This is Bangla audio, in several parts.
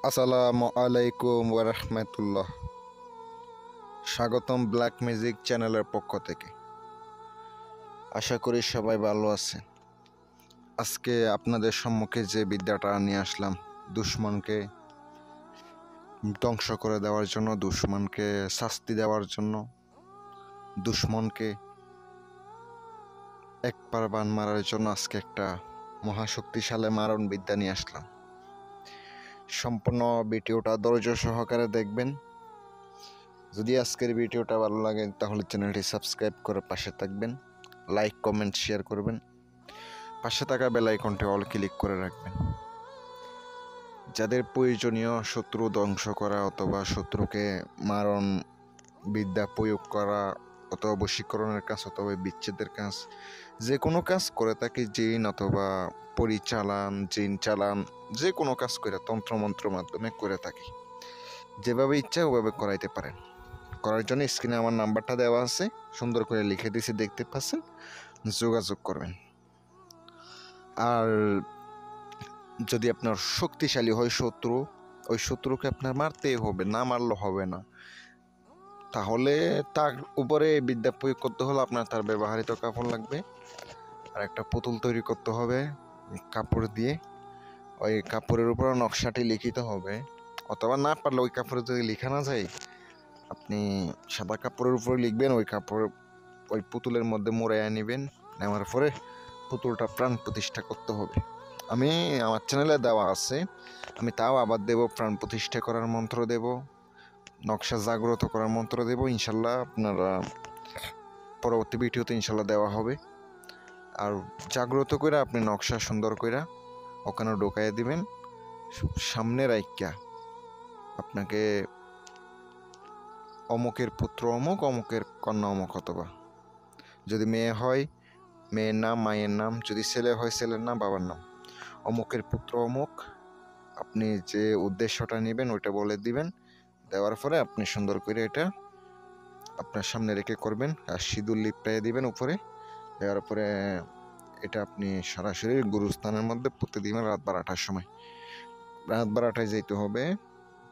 আসসালামু আলাইকুম ওয়া রাহমাতুল্লাহ। স্বাগতম ব্ল্যাক ম্যাজিক চ্যানেলের পক্ষ থেকে। আশা করি সবাই ভালো আছেন। আজকে আপনাদের সম্মুখে যে বিদ্যাটা নিয়ে আসলাম, দুশমনকে ধ্বংস করে দেওয়ার জন্য, দুশমনকে শাস্তি দেওয়ার জন্য, দুশমনকে একবার বান মারার জন্য আজকে একটা মহাশক্তিশালী মারণ বিদ্যা নিয়ে আসলাম। সম্পূর্ণ ভিডিওটা ধৈর্য সহকারে দেখবেন। যদি আজকের ভিডিওটা ভালো লাগে তাহলে চ্যানেলটি সাবস্ক্রাইব করে পাশে থাকবেন, লাইক কমেন্ট শেয়ার করবেন, পাশে থাকা বেল আইকনটি অল ক্লিক করে রাখবেন। যাদের প্রয়োজনীয় শত্রু ধ্বংস করা অথবা শত্রুকে মারণ বিদ্যা প্রয়োগ করা অথবা বশীকরণের কাজ অথবা বিচ্ছেদের কাজ, যে কোনো কাজ করে থাকে, জিন অথবা পরিচালান, জিন চালান, যে কোনো কাজ করে তন্ত্রমন্ত্র মাধ্যমে করে থাকি। যেভাবে ইচ্ছা ওভাবে করাইতে পারেন। করার জন্য স্ক্রিনে আমার নাম্বারটা দেওয়া আছে, সুন্দর করে লিখে দিয়েছি, দেখতে পাচ্ছেন, যোগাযোগ করবেন। আর যদি আপনার শক্তিশালী হয় শত্রু, ওই শত্রুকে আপনার মারতেই হবে, না মারলে হবে না। তাহলে তার উপরে বিদ্যা প্রয়োগ করতে হলে আপনার তার ব্যবহৃত কাপড় লাগবে, আর একটা পুতুল তৈরি করতে হবে কাপড় দিয়ে। ওই কাপড়ের উপর নকশাটি লিখিত হবে, অথবা না পারলে ওই কাপড়ে যদি লেখা না যায়, আপনি সাদা কাপড়ের উপরে লিখবেন। ওই কাপড় ওই পুতুলের মধ্যে মোড়াইয়া নেবেন, নেওয়ার পরে পুতুলটা প্রাণ প্রতিষ্ঠা করতে হবে। আমি আমার চ্যানেলে দেওয়া আছে, আমি তাও আবার দেব, প্রাণ প্রতিষ্ঠা করার মন্ত্র দেব, নকশা জাগ্রত করার মন্ত্র দেব। ইনশাল্লাহ আপনারা পরবর্তী ভিডিওতে ইনশাল্লাহ দেওয়া হবে। আর জাগ্রত করে আপনি নকশা সুন্দর করে ওখানে ঢোকাইয়া দিবেন। সামনে রাইকা আপনাকে অমুকের পুত্র অমুক, অমুকের কন্যা অমুক, অথবা যদি মেয়ে হয় মেয়ের নাম, মায়ের নাম, যদি ছেলে হয় ছেলের নাম, বাবার নাম, অমুকের পুত্র অমুক, আপনি যে উদ্দেশ্যটা নেবেন ওইটা বলে দিবেন। দেওয়ার পরে আপনি সুন্দর করে এটা আপনার সামনে রেখে করবেন, আর সিঁদুর লিপটাই দিবেন উপরে। দেওয়ার পরে এটা আপনি সরাসরি গুরুস্থানের মধ্যে পুঁতে দিবেন। রাত 12টার সময়, রাত 12টায় যেতে হবে,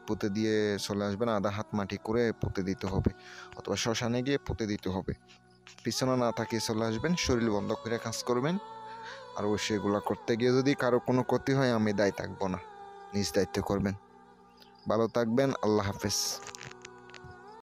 পুঁতে দিয়ে চলে আসবেন। আধা হাত মাটি করে পুঁতে দিতে হবে, অথবা শ্মশানে গিয়ে পুঁতে দিতে হবে। পিছনে না থাকিয়ে চলে আসবেন, শরীর বন্ধ করে কাজ করবেন। আর অবশ্যই এগুলো করতে গিয়ে যদি কারো কোনো ক্ষতি হয় আমি দায়ী থাকবো না, নিজ দায়িত্ব করবেন। ভালো থাকবেন, আল্লাহ হাফেজ।